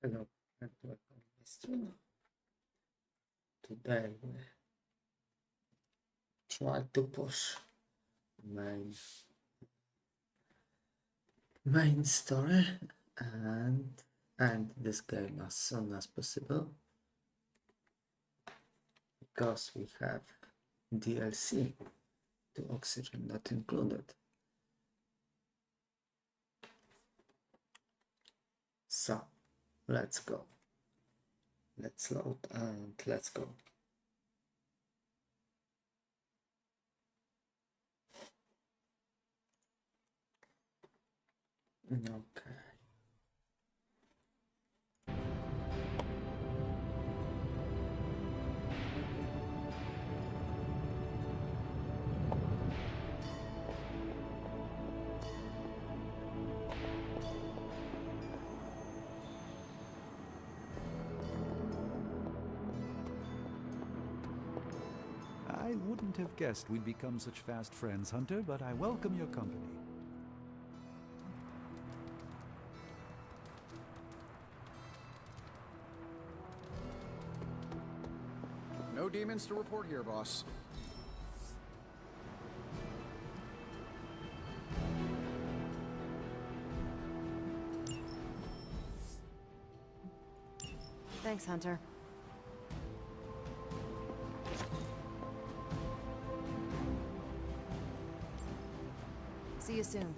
Hello, and welcome, Mr. Today we try to push main main story and end this game as soon as possible because we have DLC to Oxygen not included. So let's go. Let's load and let's go. Okay. I wouldn't have guessed we'd become such fast friends, Hunter, but I welcome your company. No demons to report here, boss. Thanks, Hunter. See you soon.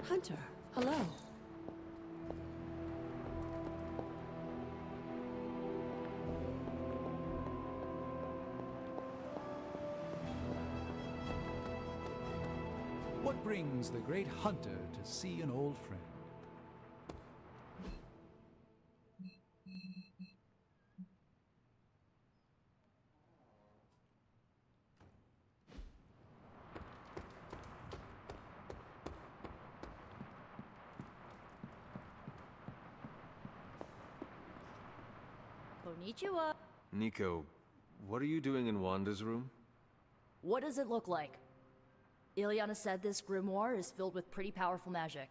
Hunter, hello. What brings the great Hunter to see an old friend? Konnichiwa. Nico, what are you doing in Wanda's room? What does it look like? Ilyana said this grimoire is filled with pretty powerful magic.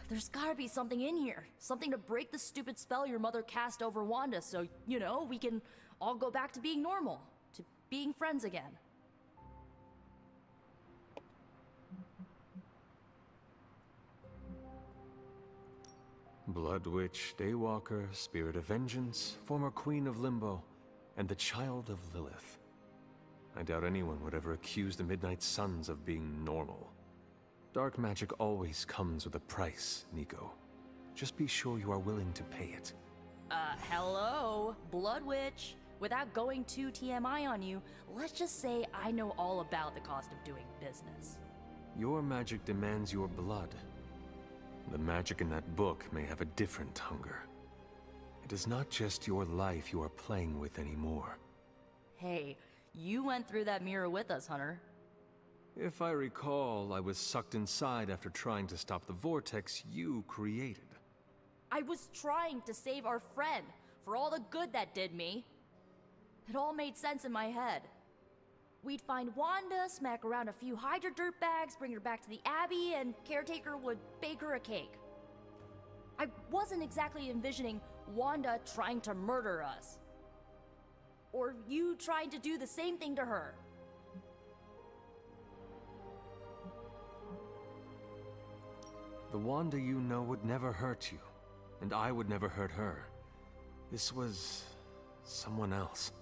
There's gotta be something in here. Something to break the stupid spell your mother cast over Wanda so, you know, we can all go back to being normal. To being friends again. Blood Witch, Daywalker, Spirit of Vengeance, former Queen of Limbo, and the Child of Lilith. I doubt anyone would ever accuse the Midnight Suns of being normal. Dark magic always comes with a price, Nico. Just be sure you are willing to pay it. Hello? Blood Witch? Without going too TMI on you, let's just say I know all about the cost of doing business. Your magic demands your blood. The magic in that book may have a different hunger. It is not just your life you are playing with anymore. Hey, you went through that mirror with us, Hunter. If I recall, I was sucked inside after trying to stop the vortex you created. I was trying to save our friend, for all the good that did me. It all made sense in my head. We'd find Wanda, smack around a few Hydra dirtbags, bring her back to the Abbey, and Caretaker would bake her a cake. I wasn't exactly envisioning Wanda trying to murder us. Or you trying to do the same thing to her. The Wanda you know would never hurt you, and I would never hurt her. This was someone else.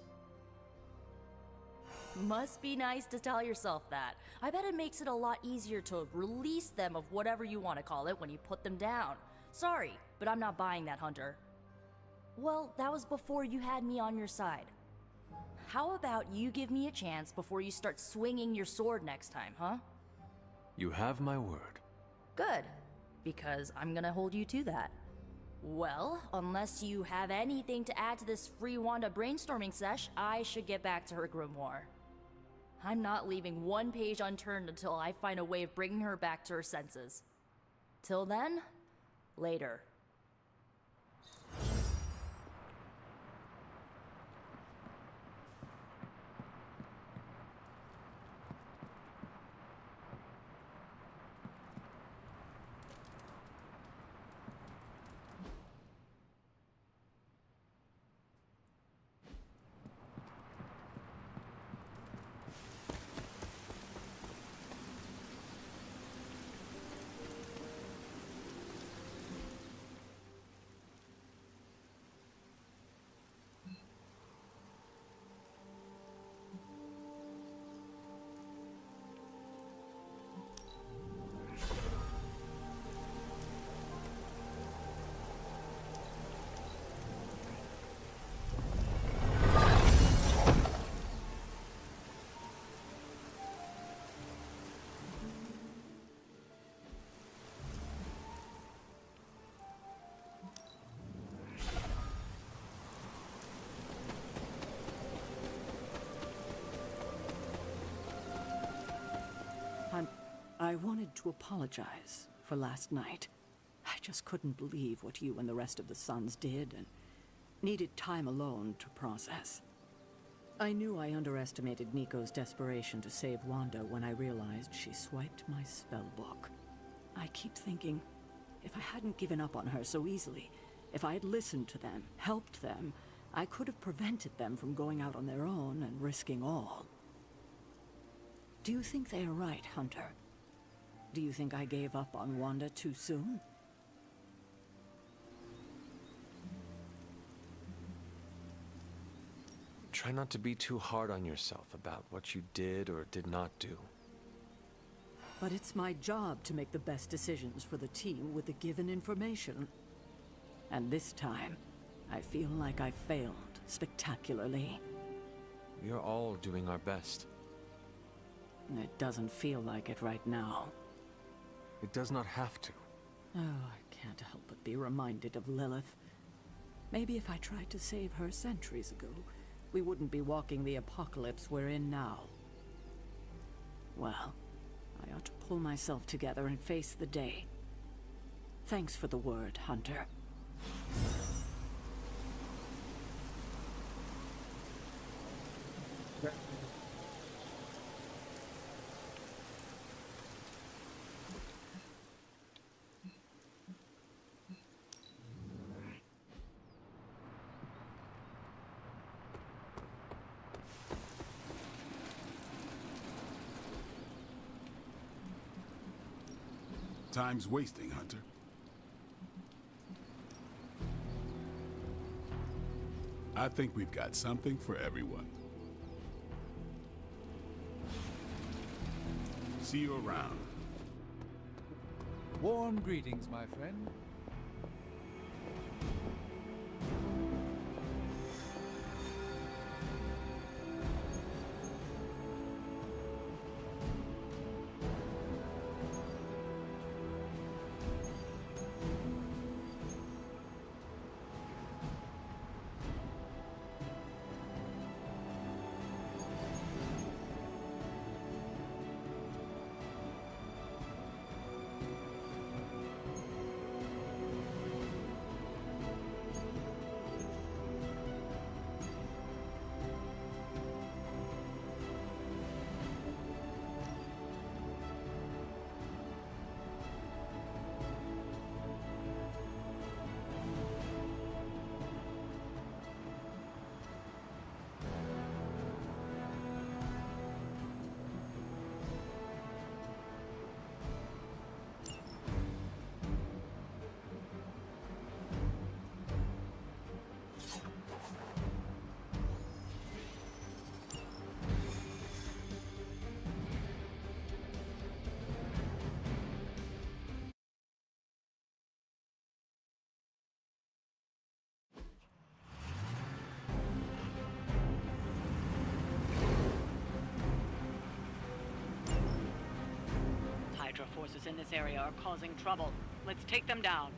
Must be nice to tell yourself that. I bet it makes it a lot easier to release them of whatever you want to call it when you put them down. Sorry, but I'm not buying that, Hunter. Well, that was before you had me on your side. How about you give me a chance before you start swinging your sword next time, huh? You have my word. Good, because I'm gonna hold you to that. Well, unless you have anything to add to this free Wanda brainstorming sesh, I should get back to her grimoire. I'm not leaving one page unturned until I find a way of bringing her back to her senses. Till then, later. I wanted to apologize for last night. I just couldn't believe what you and the rest of the Sons did, and needed time alone to process. I knew I underestimated Nico's desperation to save Wanda when I realized she swiped my spellbook. I keep thinking, if I hadn't given up on her so easily, if I had listened to them, helped them, I could have prevented them from going out on their own and risking all. Do you think they are right, Hunter? Do you think I gave up on Wanda too soon? Try not to be too hard on yourself about what you did or did not do. But it's my job to make the best decisions for the team with the given information. And this time, I feel like I failed spectacularly. We are all doing our best. It doesn't feel like it right now. It does not have to. Oh, I can't help but be reminded of Lilith. Maybe if I tried to save her centuries ago, we wouldn't be walking the apocalypse we're in now. Well, I ought to pull myself together and face the day. Thanks for the word, Hunter. Time's wasting, Hunter. I think we've got something for everyone. See you around. Warm greetings, my friend. Hydra forces in this area are causing trouble. Let's take them down.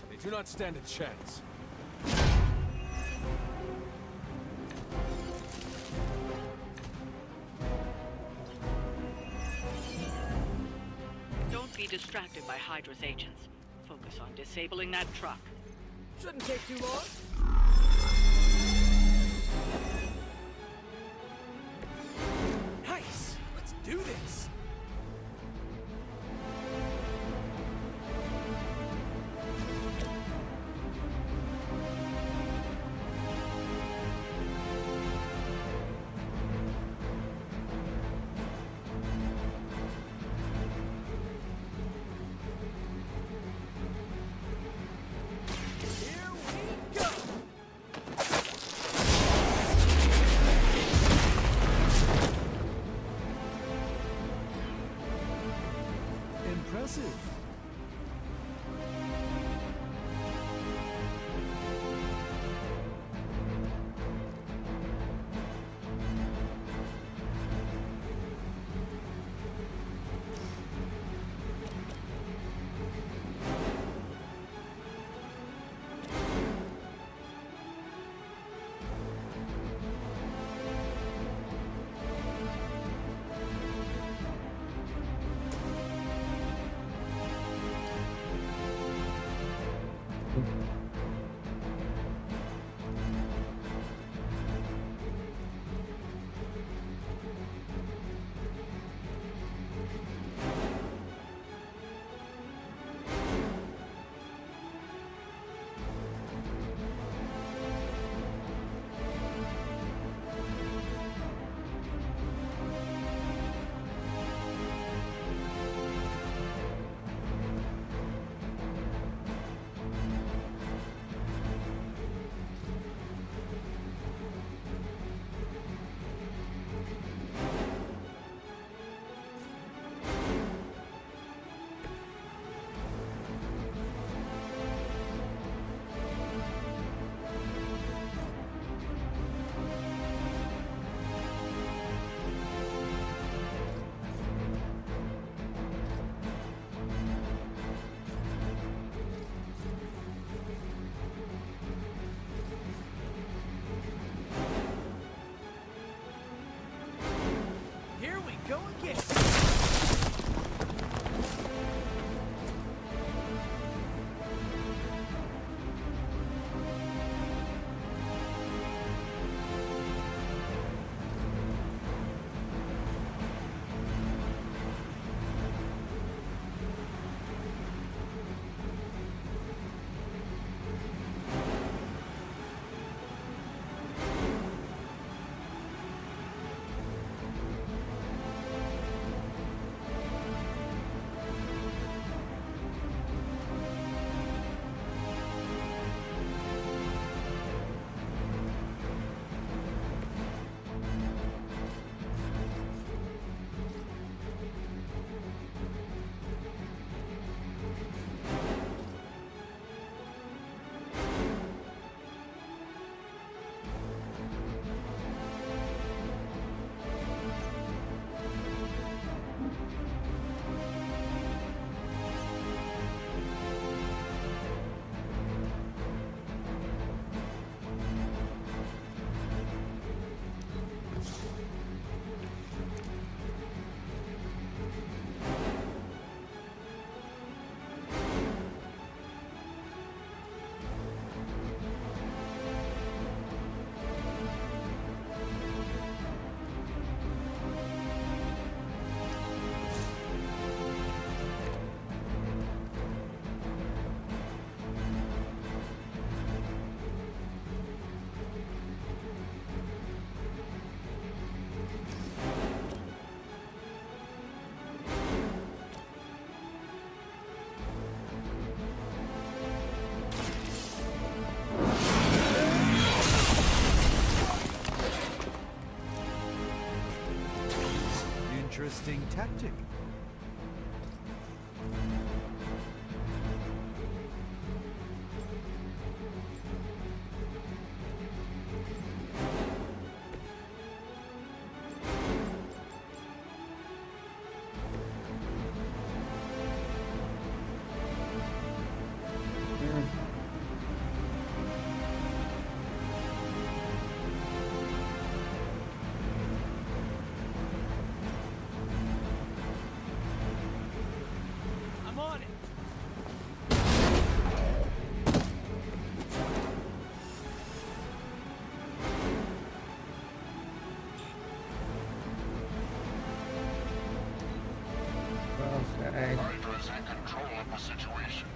They do not stand a chance. Don't be distracted by Hydra's agents. Focus on disabling that truck. Shouldn't take too long. Nice! Let's do this! Here we go! Impressive. interesting tactic. I'm on it. Okay. Hydra's in control of the situation.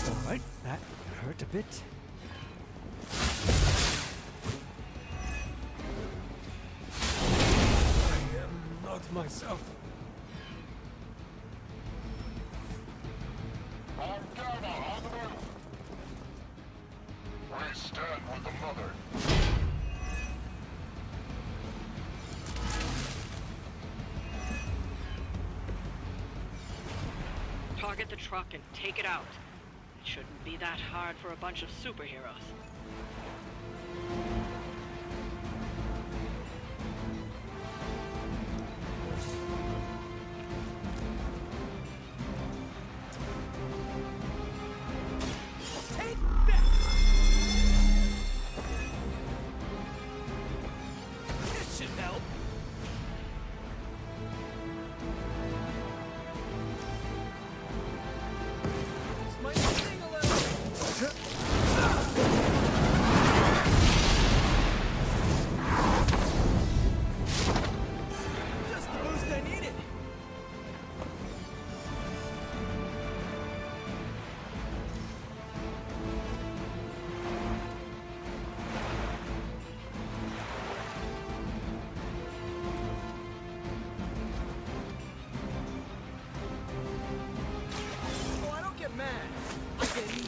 All right, that hurt a bit. I am not myself. On Gamma, on the move! We stand with the mother. Target the truck and take it out. It shouldn't be that hard for a bunch of superheroes. Take that! This should help. This might sting a little. Just the boost I needed. Oh, I don't get mad. I get even.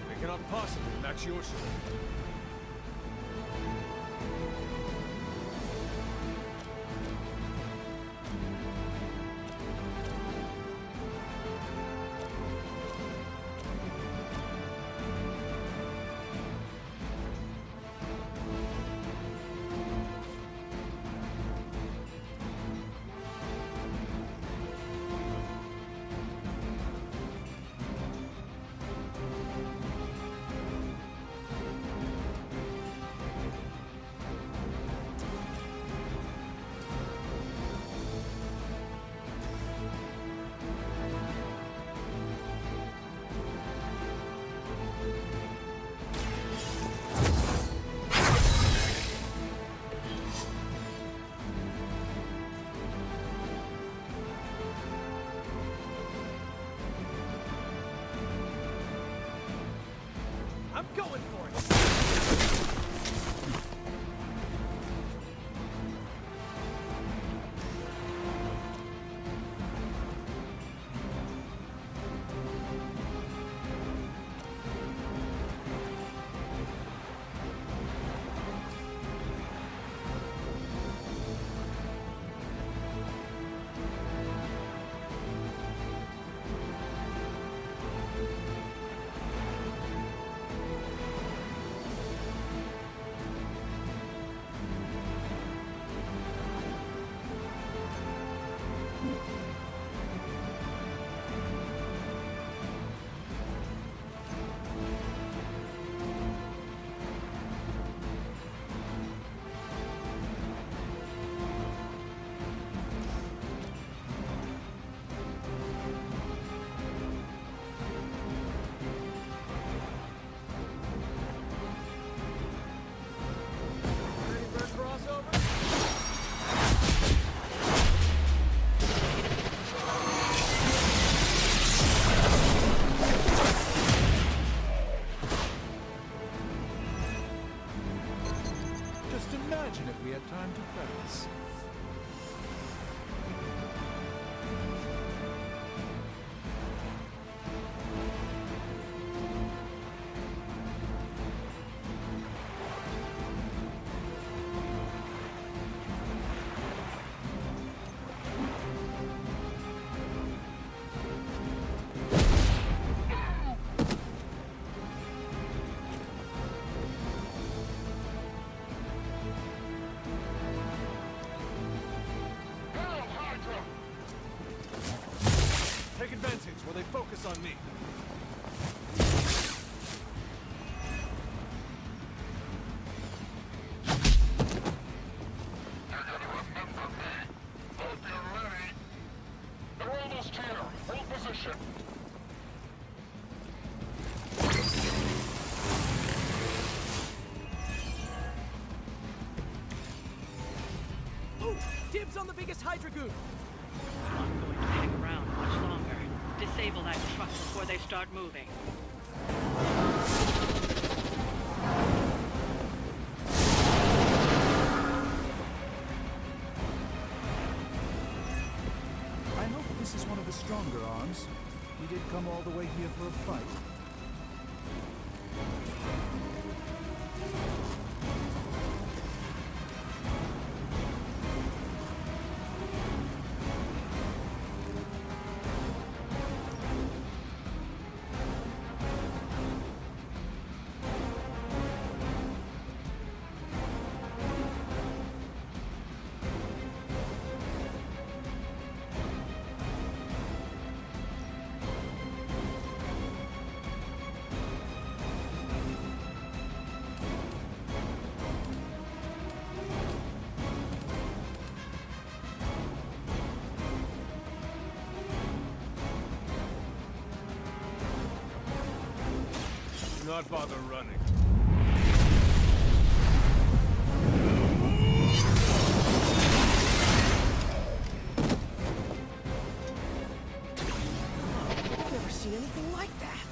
They cannot possibly match your strength. I'm going for it. we had time to practice. Take advantage while they focus on me. You're gonna remember me. Hope you're ready. They're almost here. Hold position. Oh, dibs on the biggest Hydra goon. I'm not going to hang around much longer. Disable that truck before they start moving. I hope this is one of the stronger arms. We did come all the way here for a fight. Do not bother running. I've never seen anything like that.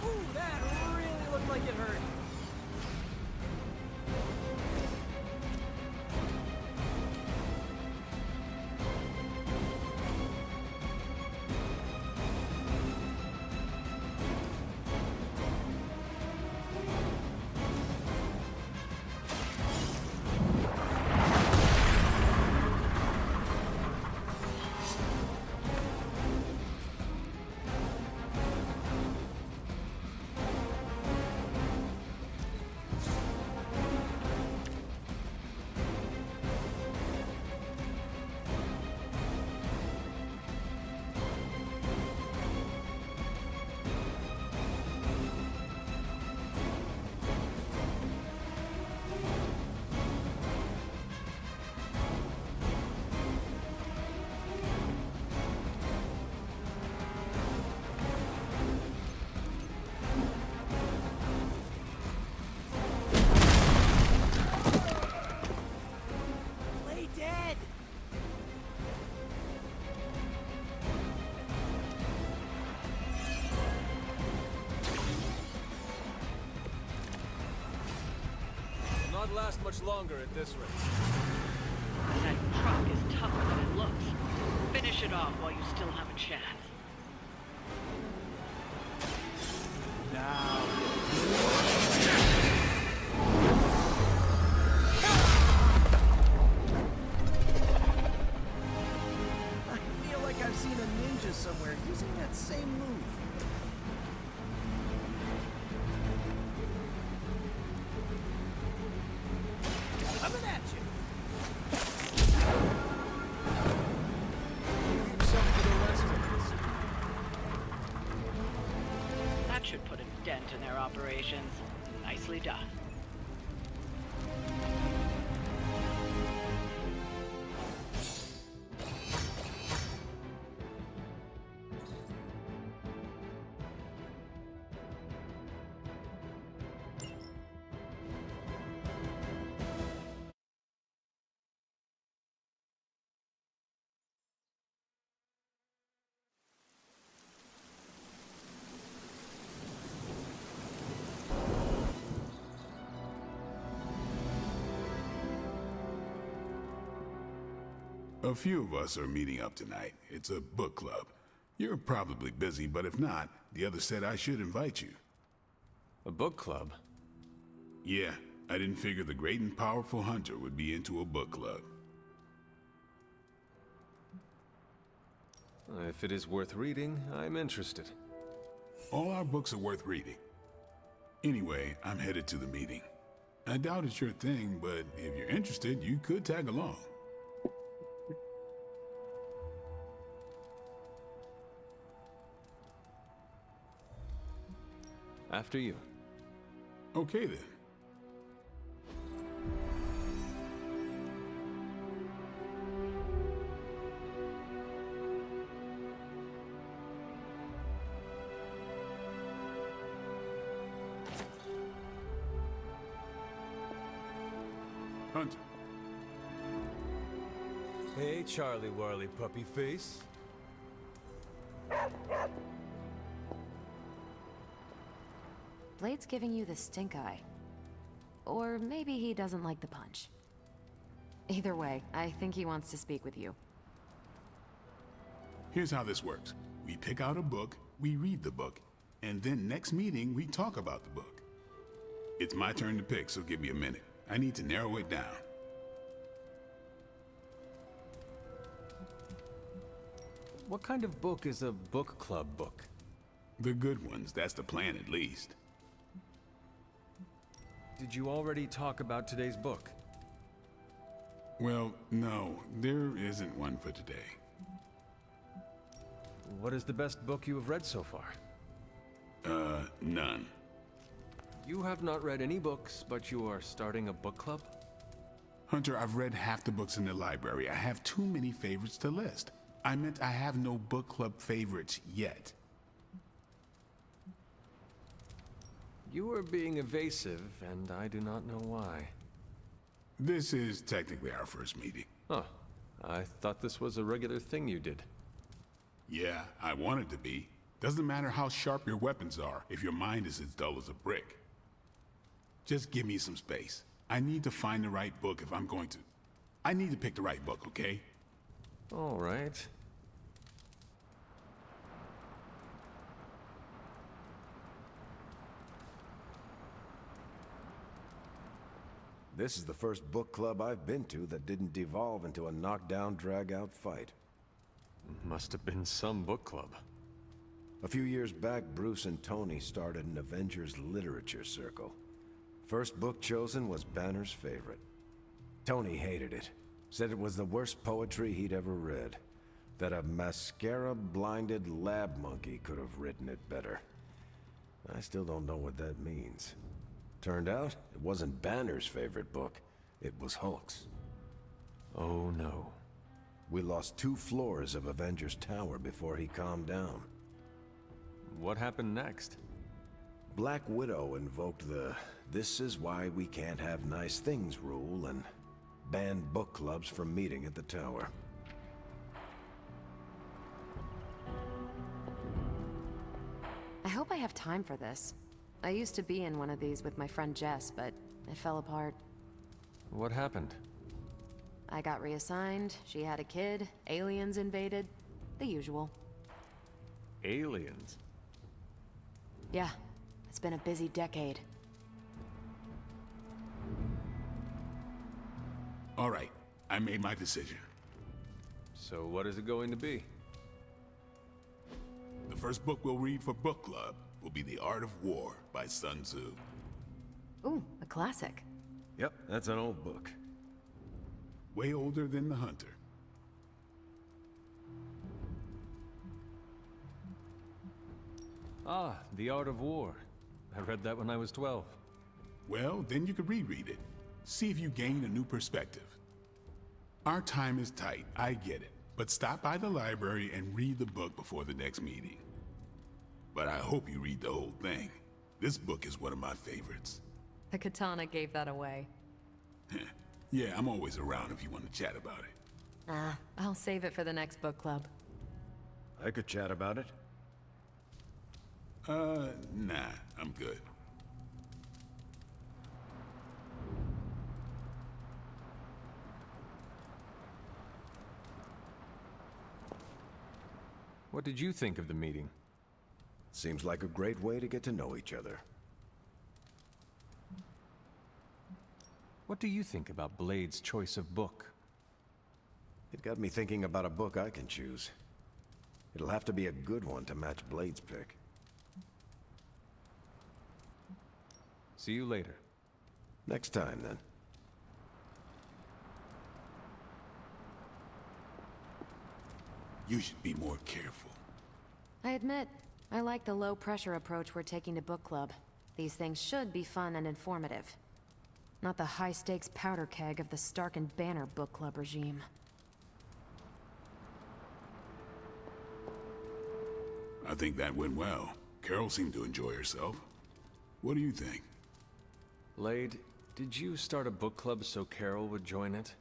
Ooh, that really looked like it hurt. Play dead. Will not last much longer at this rate. That truck is tougher than it looks. Finish it off while you still have a chance. Now, I somewhere using that same move. Coming at you! Leave some for the rest of us. That should put a dent in their operations. Nicely done. A few of us are meeting up tonight. It's a book club. You're probably busy, but if not, the others said I should invite you. A book club? Yeah, I didn't figure the great and powerful Hunter would be into a book club. If it is worth reading, I'm interested. All our books are worth reading. Anyway, I'm headed to the meeting. I doubt it's your thing, but if you're interested, you could tag along. After you. Okay then. Hunter. Hey, Charlie Warley puppy face. Blade's giving you the stink eye. Or maybe he doesn't like the punch. Either way, I think he wants to speak with you. Here's how this works. We pick out a book, we read the book, and then next meeting we talk about the book. It's my turn to pick, so give me a minute. I need to narrow it down. What kind of book is a book club book? The good ones, that's the plan at least. Did you already talk about today's book? Well, no, there isn't one for today. What is the best book you have read so far? None. You have not read any books, but you are starting a book club? Hunter, I've read half the books in the library. I have too many favorites to list. I meant I have no book club favorites yet. You are being evasive, and I do not know why. This is technically our first meeting. Huh. I thought this was a regular thing you did. Yeah, I want it to be. Doesn't matter how sharp your weapons are if your mind is as dull as a brick. Just give me some space. I need to find the right book if I'm going to... I need to pick the right book, okay? All right. This is the first book club I've been to that didn't devolve into a knockdown, drag-out fight. Must have been some book club. A few years back, Bruce and Tony started an Avengers literature circle. First book chosen was Banner's favorite. Tony hated it. Said it was the worst poetry he'd ever read. That a mascara-blinded lab monkey could have written it better. I still don't know what that means. Turned out, it wasn't Banner's favorite book. It was Hulk's. Oh no. We lost 2 floors of Avengers Tower before he calmed down. What happened next? Black Widow invoked the "this is why we can't have nice things" rule and banned book clubs from meeting at the tower. I hope I have time for this. I used to be in one of these with my friend Jess, but it fell apart. What happened? I got reassigned, she had a kid, aliens invaded, the usual. Aliens? Yeah, it's been a busy decade. All right, I made my decision. So what is it going to be? first book we'll read for book club will be The Art of War by Sun Tzu. Ooh, a classic. Yep, that's an old book. Way older than The Hunter. Ah, The Art of War. I read that when I was 12. Well, then you could reread it. See if you gain a new perspective. Our time is tight, I get it. But stop by the library and read the book before the next meeting. But I hope you read the whole thing. This book is one of my favorites. The katana gave that away. Yeah, I'm always around if you want to chat about it. I'll save it for the next book club. I could chat about it. Nah, I'm good. What did you think of the meeting? Seems like a great way to get to know each other. What do you think about Blade's choice of book? It got me thinking about a book I can choose. It'll have to be a good one to match Blade's pick. See you later. Next time, then. You should be more careful. I admit, I like the low-pressure approach we're taking to book club. These things should be fun and informative. Not the high-stakes powder keg of the Stark and Banner book club regime. I think that went well. Carol seemed to enjoy herself. What do you think? Blade, did you start a book club so Carol would join it?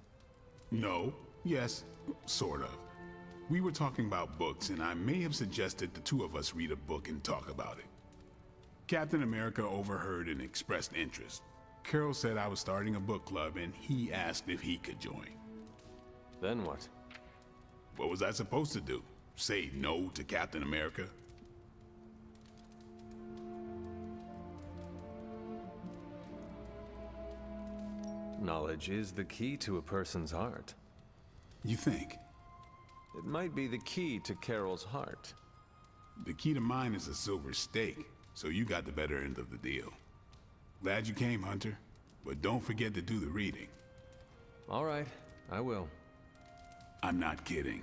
No. Yes. Sort of. We were talking about books, and I may have suggested the two of us read a book and talk about it. Captain America overheard and expressed interest. Carol said I was starting a book club, and he asked if he could join. Then what? What was I supposed to do? Say no to Captain America? Knowledge is the key to a person's heart. You think? It might be the key to Carol's heart. The key to mine is a silver stake, so you got the better end of the deal. Glad you came, Hunter, but don't forget to do the reading. All right, I will. I'm not kidding.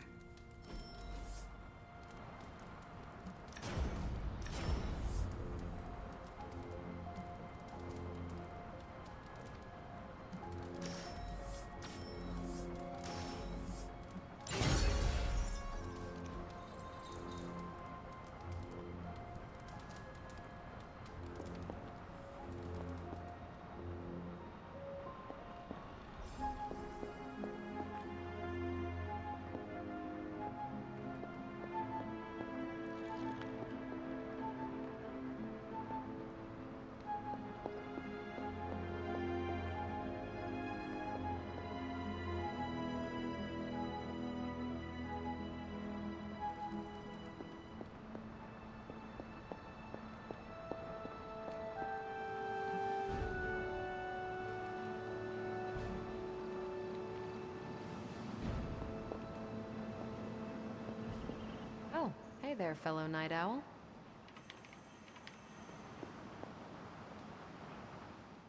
Oh, hey there, fellow Night Owl.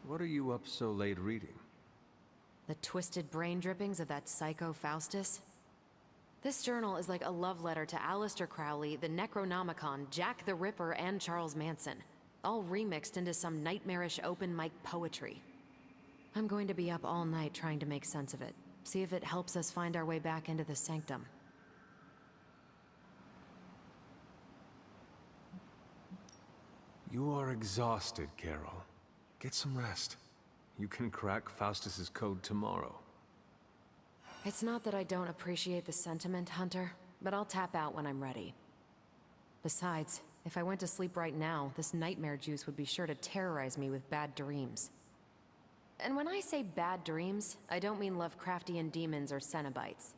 What are you up so late reading? The twisted brain drippings of that psycho Faustus? This journal is like a love letter to Aleister Crowley, the Necronomicon, Jack the Ripper, and Charles Manson, all remixed into some nightmarish open mic poetry. I'm going to be up all night trying to make sense of it, see if it helps us find our way back into the Sanctum. You are exhausted, Carol. Get some rest. You can crack Faustus's code tomorrow. It's not that I don't appreciate the sentiment, Hunter, but I'll tap out when I'm ready. Besides, if I went to sleep right now, this nightmare juice would be sure to terrorize me with bad dreams. And when I say bad dreams, I don't mean Lovecraftian demons or Cenobites.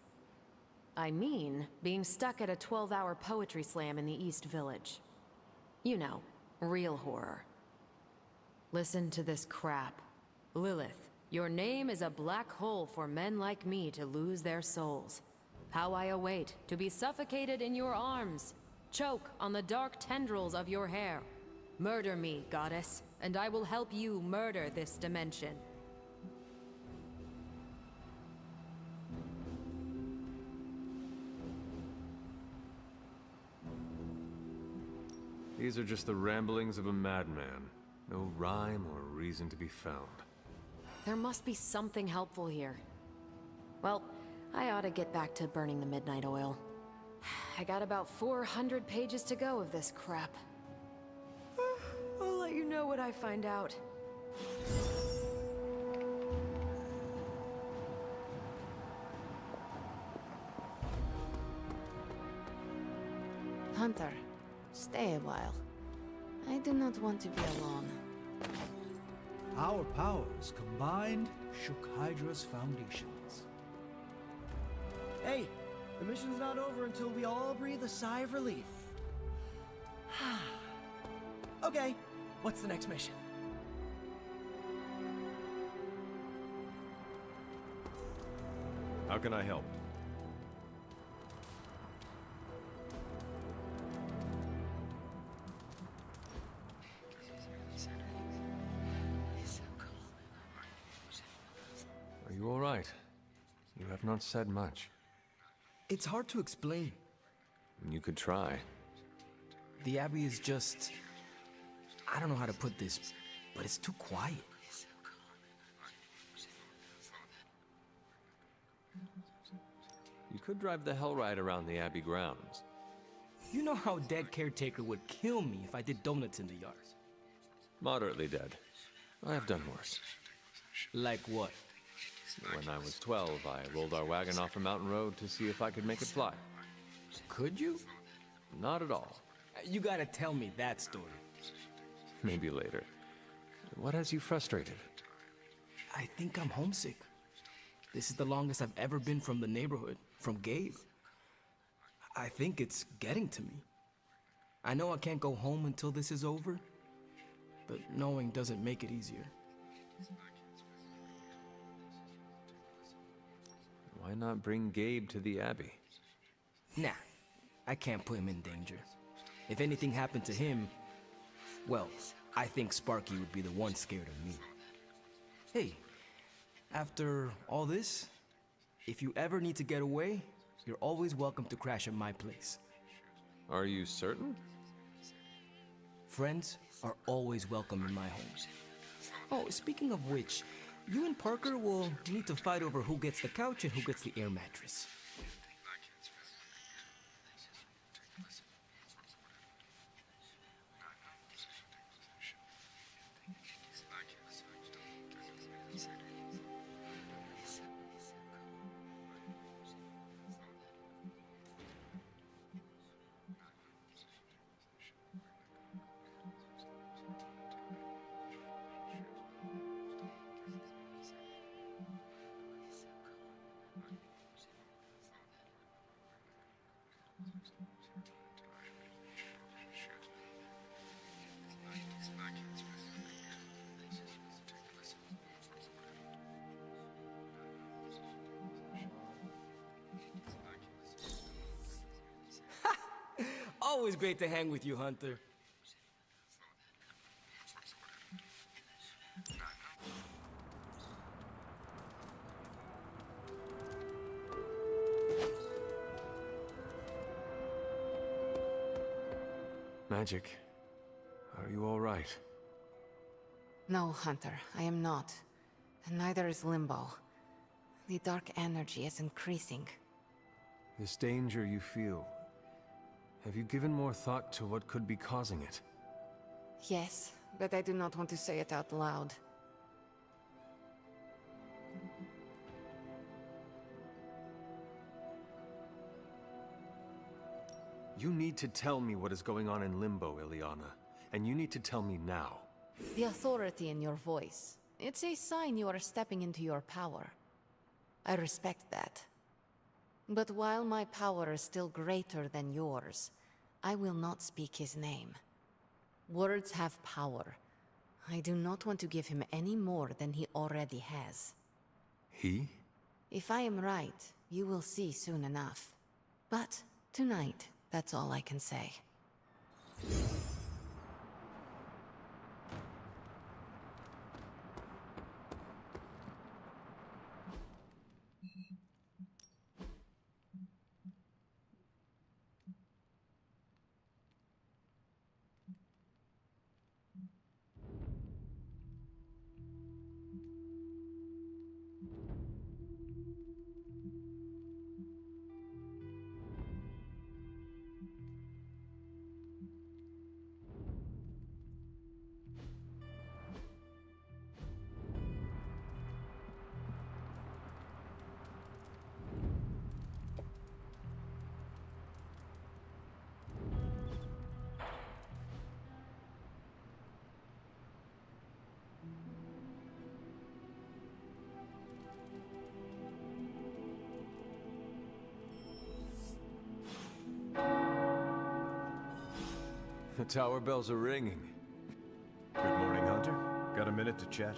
I mean being stuck at a 12-hour poetry slam in the East Village. You know, real horror. Listen to this crap. Lilith, your name is a black hole for men like me to lose their souls. How I await to be suffocated in your arms. Choke on the dark tendrils of your hair. Murder me, goddess, and I will help you murder this dimension. These are just the ramblings of a madman. No rhyme or reason to be found. There must be something helpful here. Well, I ought to get back to burning the midnight oil. I got about 400 pages to go of this crap. I'll let you know what I find out. Hunter, stay a while. I do not want to be alone. Our powers combined shook Hydra's foundations. Hey, the mission's not over until we all breathe a sigh of relief. Okay, what's the next mission? How can I help? Are you all right? You have not said much. It's hard to explain. You could try. The Abbey is just... I don't know how to put this, but it's too quiet. You could drive the Hellride around the Abbey grounds. You know how dead caretaker would kill me if I did donuts in the yard. Moderately dead. I have done worse. Like what? When I was 12, I rolled our wagon off a mountain road to see if I could make it fly. Could you? Not at all. You gotta tell me that story. Maybe later. What has you frustrated? I think I'm homesick. This is the longest I've ever been from the neighborhood, from Gabe. I think it's getting to me. I know I can't go home until this is over, but knowing doesn't make it easier. Why not bring Gabe to the Abbey? Nah, I can't put him in danger. If anything happened to him, well, I think Sparky would be the one scared of me. Hey, after all this, if you ever need to get away, you're always welcome to crash at my place. Are you certain? Friends are always welcome in my home. Oh, speaking of which, you and Parker will need to fight over who gets the couch and who gets the air mattress. Always great to hang with you, Hunter. Magic. Are you all right? No, Hunter, I am not. And neither is Limbo. The dark energy is increasing. This danger you feel, have you given more thought to what could be causing it? Yes, but I do not want to say it out loud. You need to tell me what is going on in Limbo, Ileana. And you need to tell me now. The authority in your voice. It's a sign you are stepping into your power. I respect that. But while my power is still greater than yours, I will not speak his name. Words have power. I do not want to give him any more than he already has. He? If I am right, you will see soon enough. But tonight, That's all I can say. The tower bells are ringing. Good morning, Hunter. Got a minute to chat?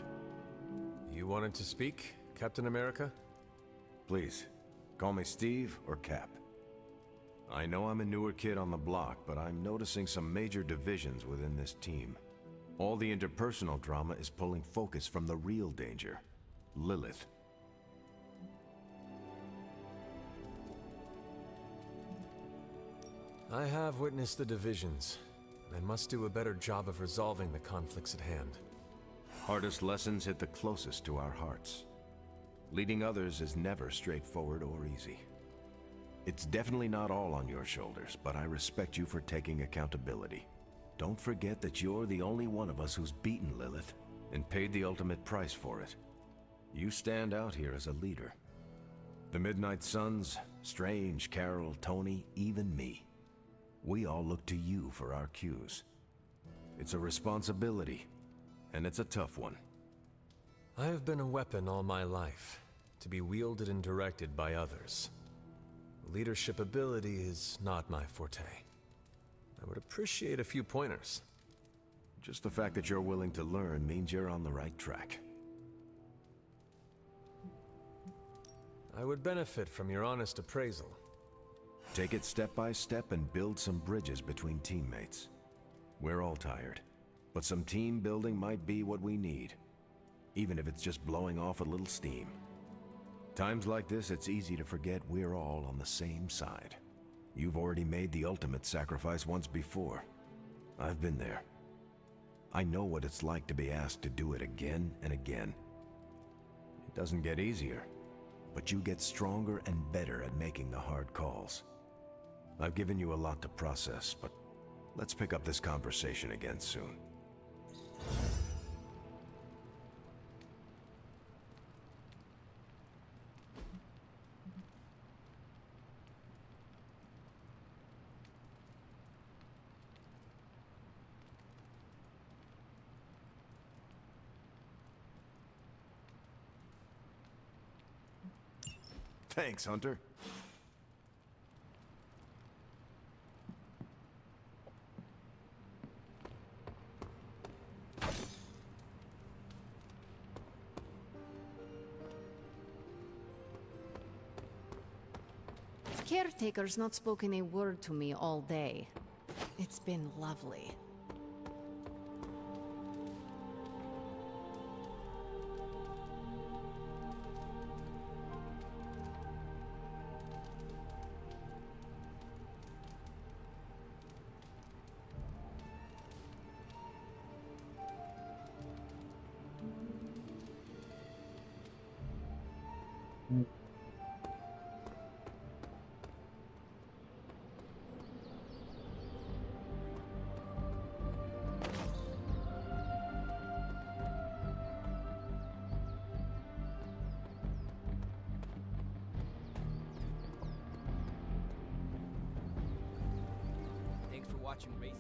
You wanted to speak, Captain America? Please, call me Steve or Cap. I know I'm a newer kid on the block, but I'm noticing some major divisions within this team. All the interpersonal drama is pulling focus from the real danger, Lilith. I have witnessed the divisions. I must do a better job of resolving the conflicts at hand. Hardest lessons hit the closest to our hearts. Leading others is never straightforward or easy. It's definitely not all on your shoulders, but I respect you for taking accountability. Don't forget that you're the only one of us who's beaten Lilith and paid the ultimate price for it. You stand out here as a leader. The Midnight Suns, Strange, Carol, Tony, even me. We all look to you for our cues. It's a responsibility, and it's a tough one. I have been a weapon all my life, to be wielded and directed by others. Leadership ability is not my forte. I would appreciate a few pointers. Just the fact that you're willing to learn means you're on the right track. I would benefit from your honest appraisal. Take it step by step and build some bridges between teammates. We're all tired, but some team building might be what we need, even if it's just blowing off a little steam. Times like this, it's easy to forget we're all on the same side. You've already made the ultimate sacrifice once before. I've been there. I know what it's like to be asked to do it again and again. It doesn't get easier, but you get stronger and better at making the hard calls. I've given you a lot to process, but let's pick up this conversation again soon. Thanks, Hunter. Caretaker's not spoken a word to me all day. It's been lovely. Thanks for watching Racing.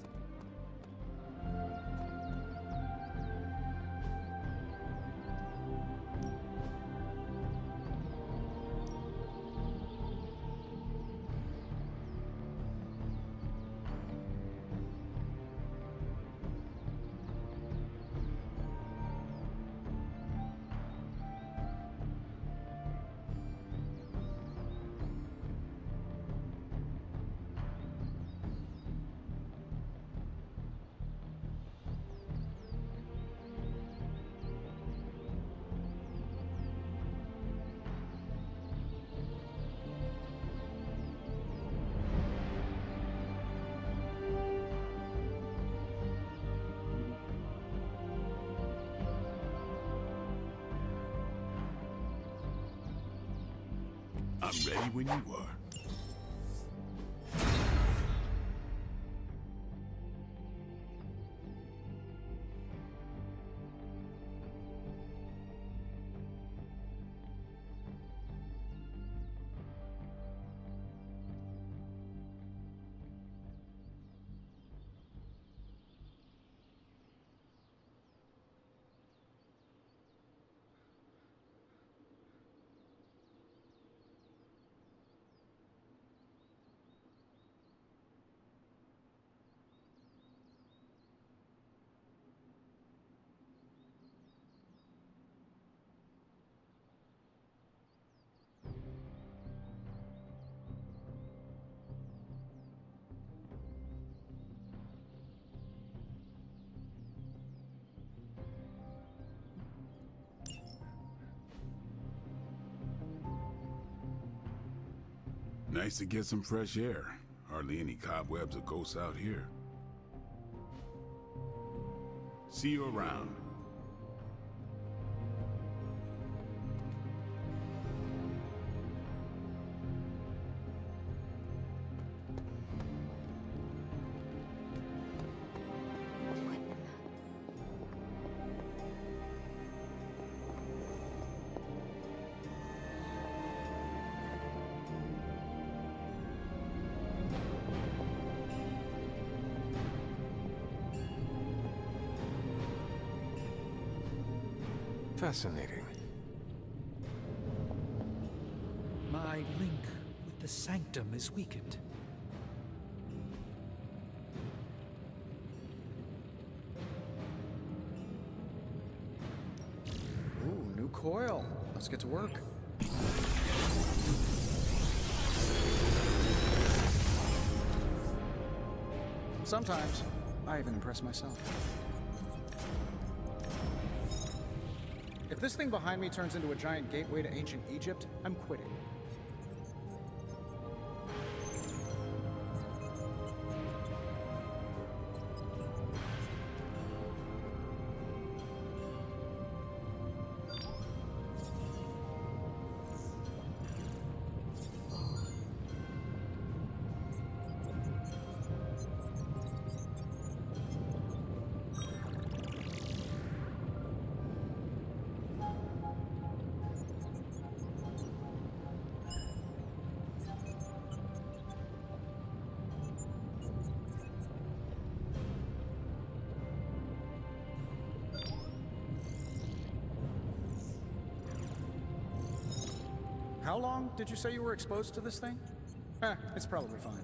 I'm ready when you are. Nice to get some fresh air. Hardly any cobwebs or ghosts out here. See you around. Fascinating. My link with the Sanctum is weakened. Ooh, new coil. Let's get to work. Sometimes, I even impress myself. If this thing behind me turns into a giant gateway to ancient Egypt, I'm quitting. How long did you say you were exposed to this thing? It's probably fine.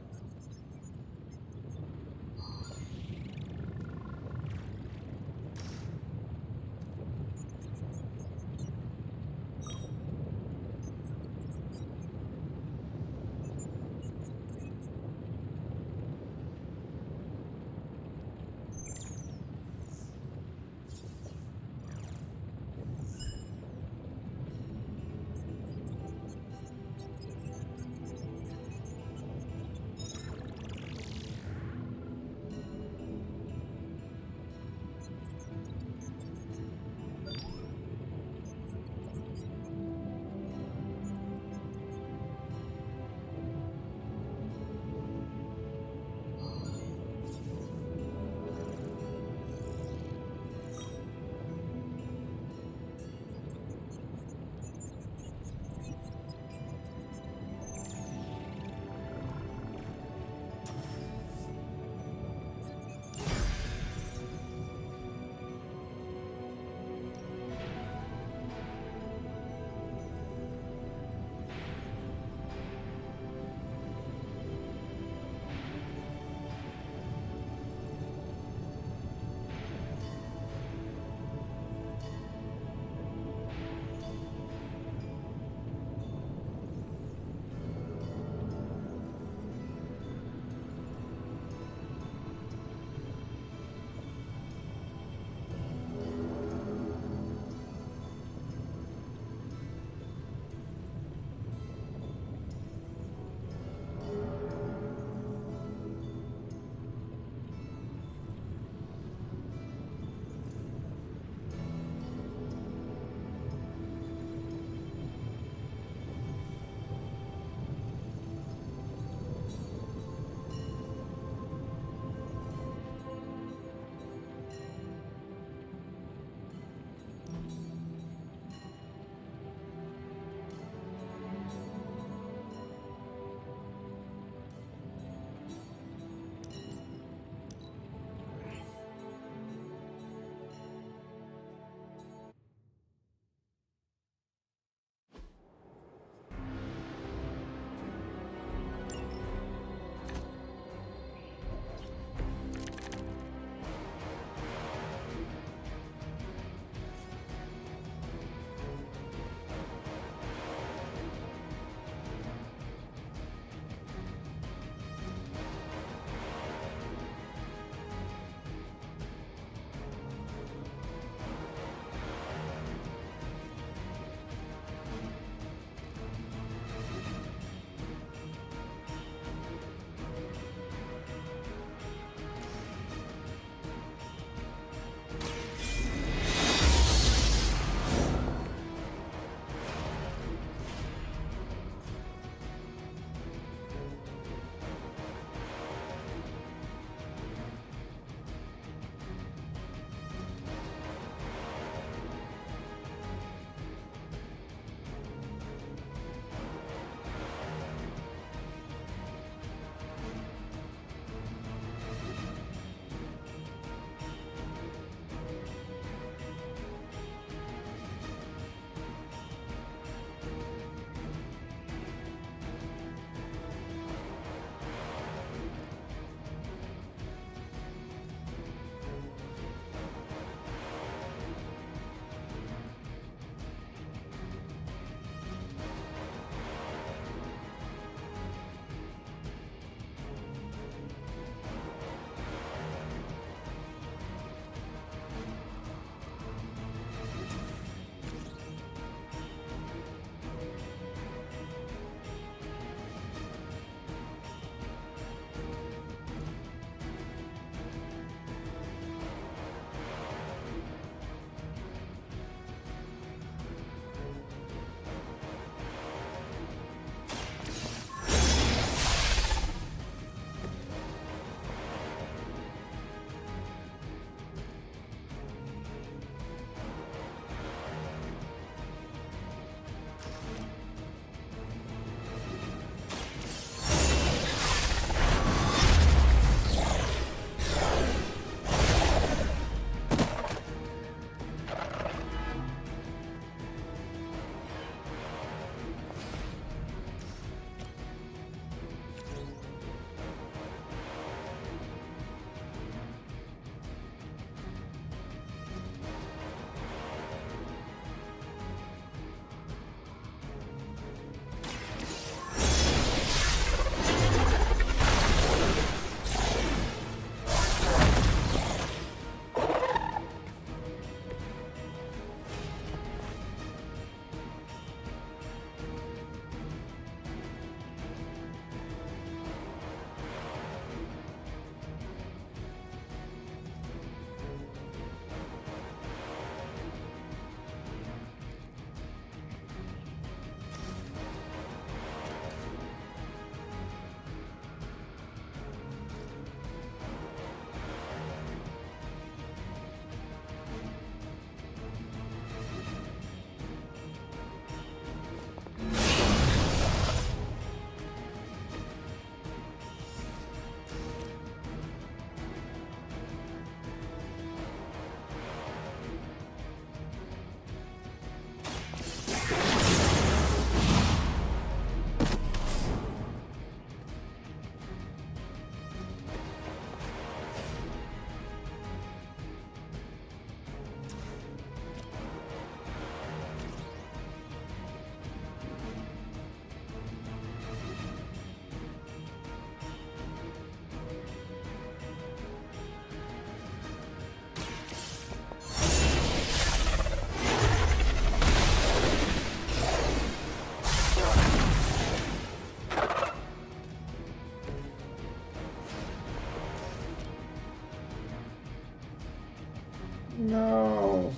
No.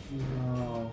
No.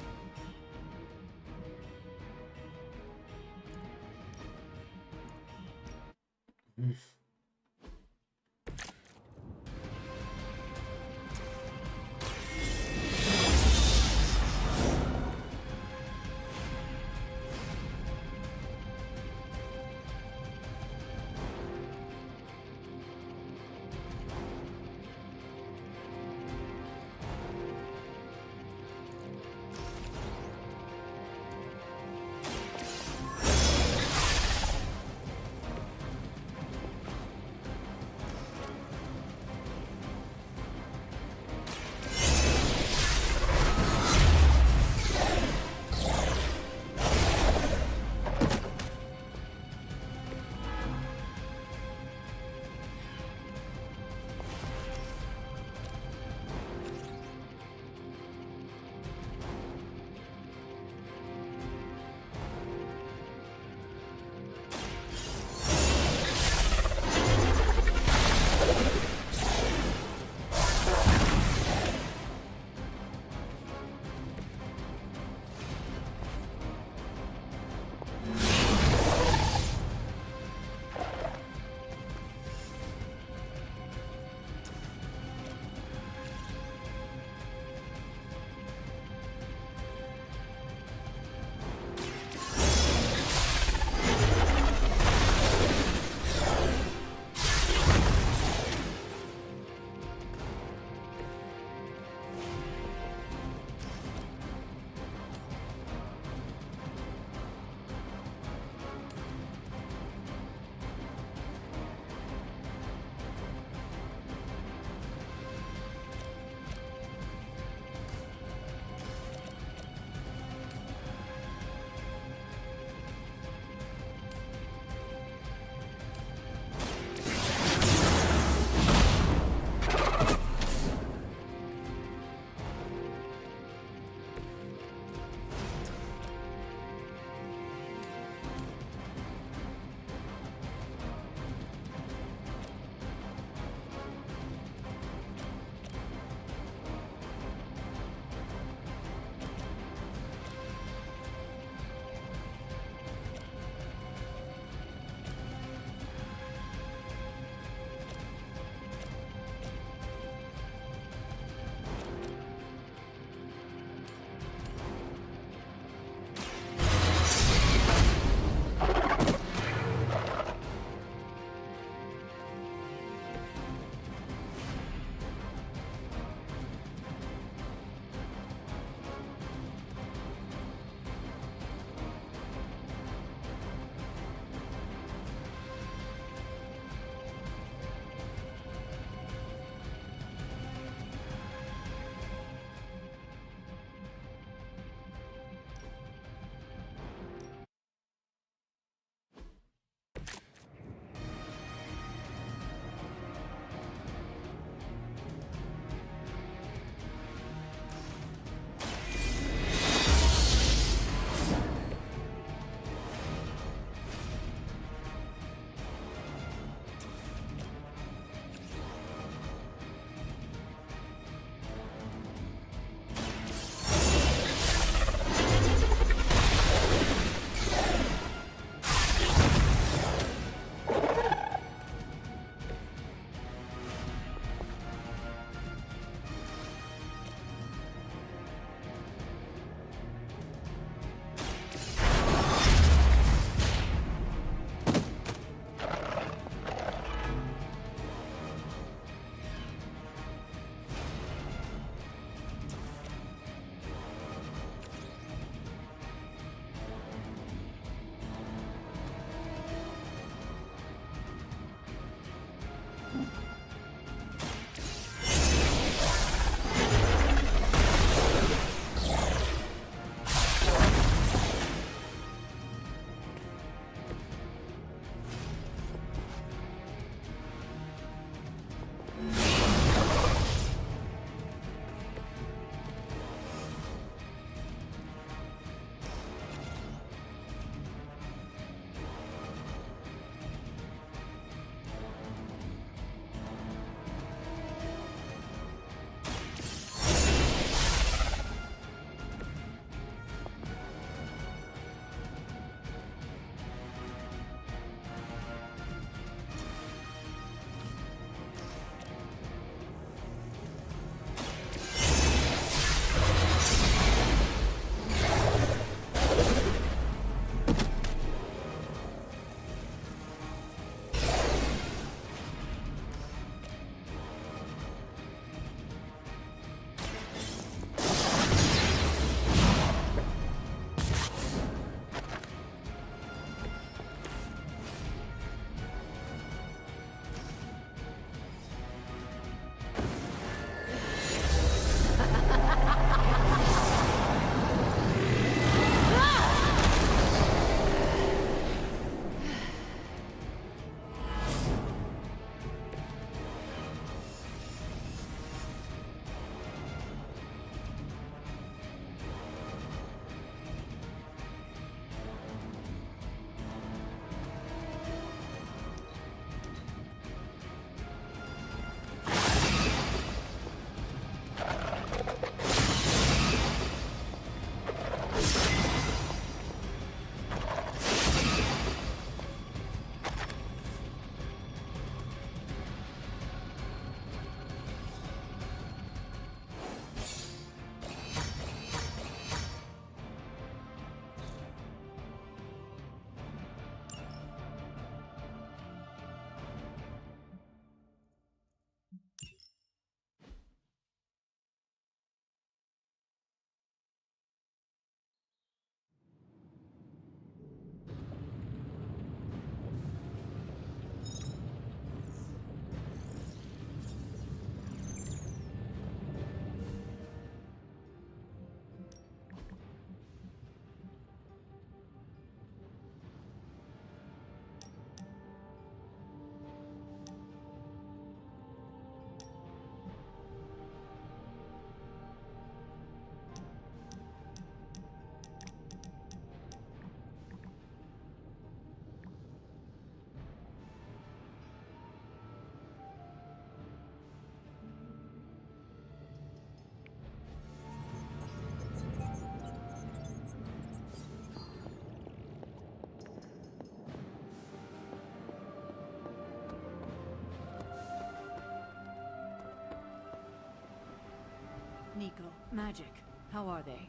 Nico, Magic, how are they?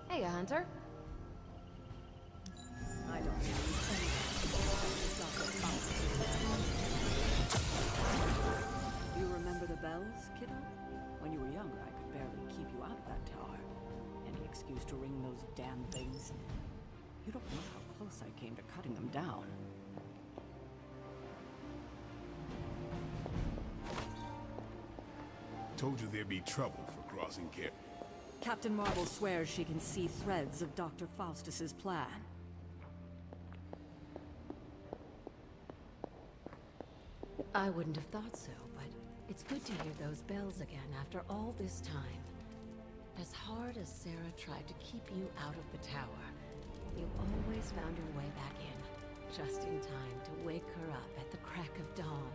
Hey, Hunter. I don't believe anything. Do you remember the bells, kiddo? When you were younger, I could barely keep you out of that tower. Any excuse to ring those damn things. You don't know how close I came to cutting them down. Told you there'd be trouble for crossing Care. Captain Marvel swears she can see threads of Dr. Faustus's plan. I wouldn't have thought so, but it's good to hear those bells again after all this time. As hard as Sarah tried to keep you out of the tower, you always found your way back in, just in time to wake her up at the crack of dawn.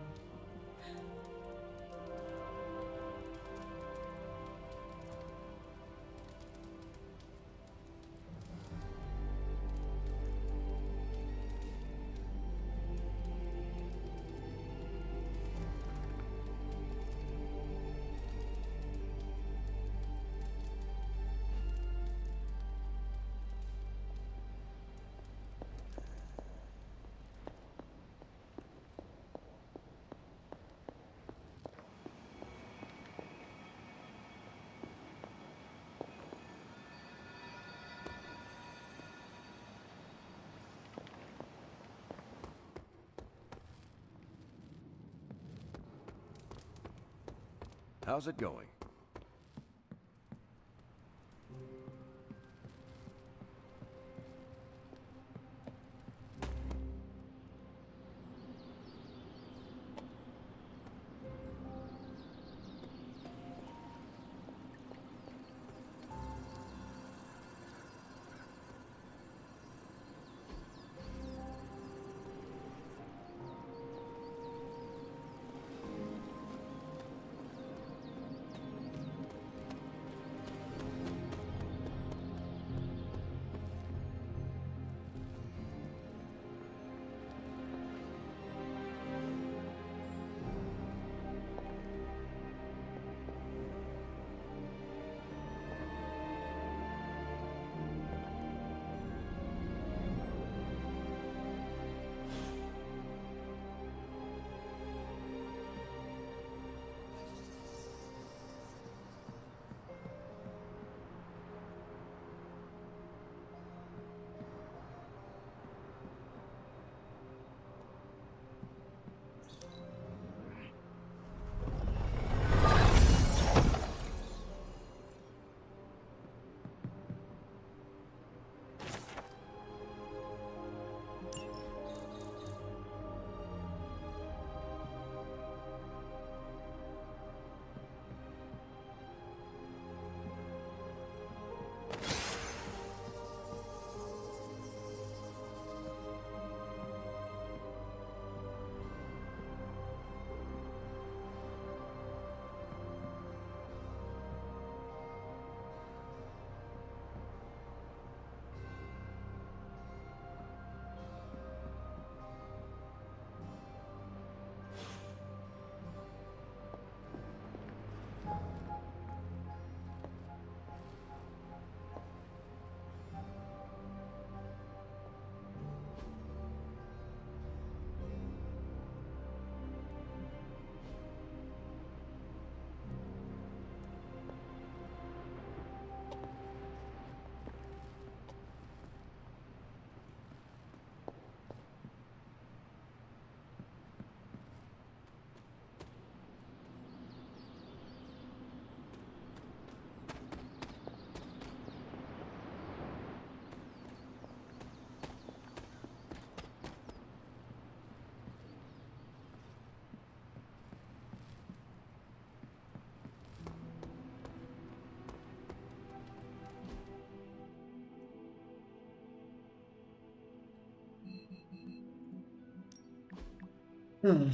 How's it going?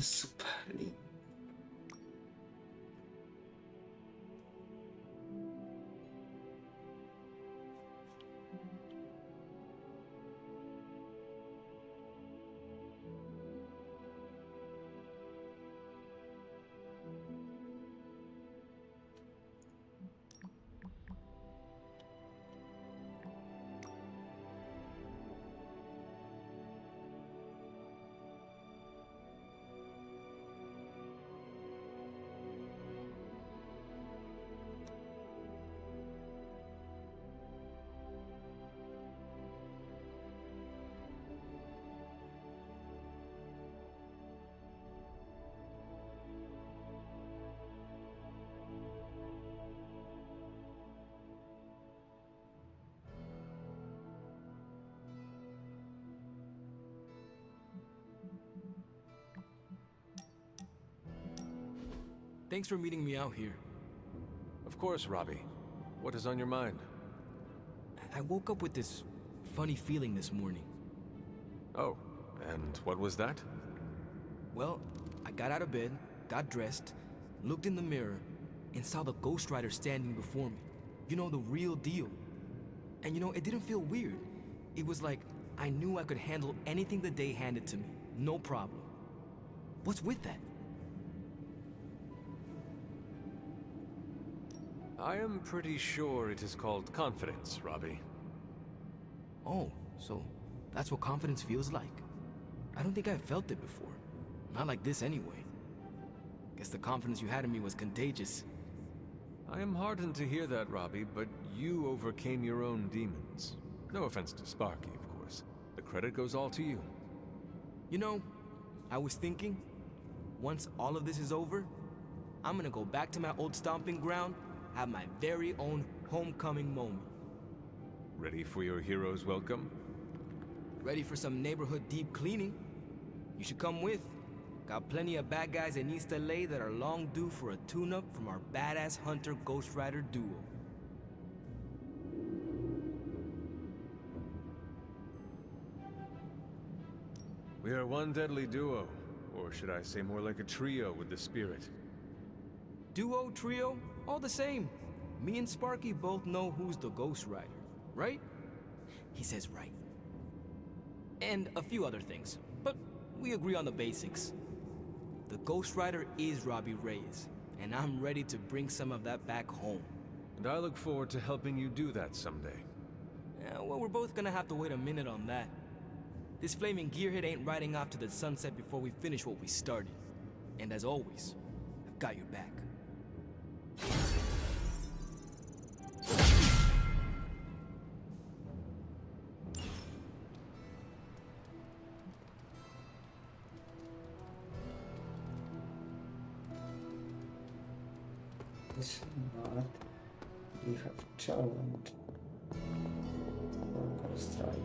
Super lì. Thanks for meeting me out here. Of course, Robbie. What is on your mind? I woke up with this funny feeling this morning. Oh, and what was that? Well, I got out of bed, got dressed, looked in the mirror, and saw the Ghost Rider standing before me. You know, the real deal. And you know, it didn't feel weird. It was like I knew I could handle anything the day handed to me. No problem. What's with that? I am pretty sure it is called confidence, Robbie. Oh, so that's what confidence feels like? I don't think I've felt it before. Not like this anyway. Guess the confidence you had in me was contagious. I am heartened to hear that, Robbie, but you overcame your own demons. No offense to Sparky, of course. The credit goes all to you. You know, I was thinking, once all of this is over, I'm gonna go back to my old stomping ground, have my very own homecoming moment. Ready for your hero's welcome? Ready for some neighborhood deep cleaning? You should come with. Got plenty of bad guys in East LA that are long due for a tune-up from our badass Hunter Ghost Rider duo. We are one deadly duo, or should I say more like a trio with the spirit. Duo, trio, all the same. Me and Sparky both know who's the Ghost Rider, right? He says right. And a few other things, but we agree on the basics. The Ghost Rider is Robbie Reyes, and I'm ready to bring some of that back home. And I look forward to helping you do that someday. Yeah, well, we're both gonna have to wait a minute on that. This flaming gearhead ain't riding off to the sunset before we finish what we started. And as always, I've got your back. This is not. We have challenged Ghost Rider.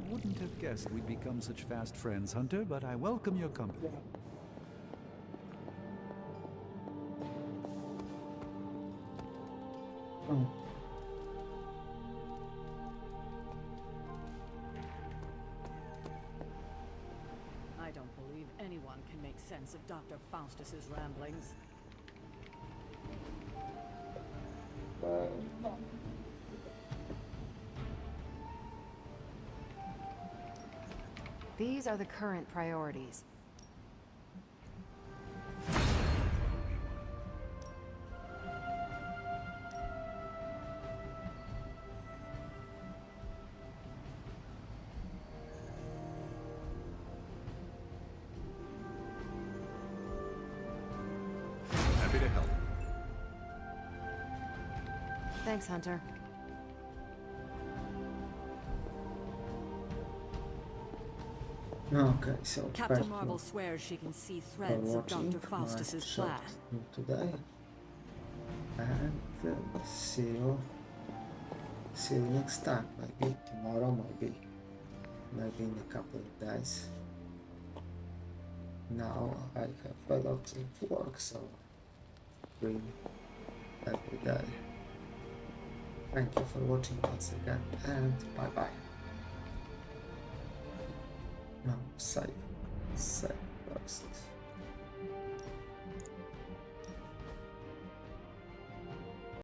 wouldn't have guessed we'd become such fast friends, Hunter, but I welcome your company. Oh. I don't believe anyone can make sense of Dr. Faustus's ramblings. These are the current priorities. Happy to help. Thanks, Hunter. Okay, so Captain first Marvel one swears she can see for threads of watching Dr. my Faustus's short plan. today, and see you next time. Maybe tomorrow, maybe in a couple of days. Now I have a lot of work, so read every day. Thank you for watching once again, and bye bye. No, safe.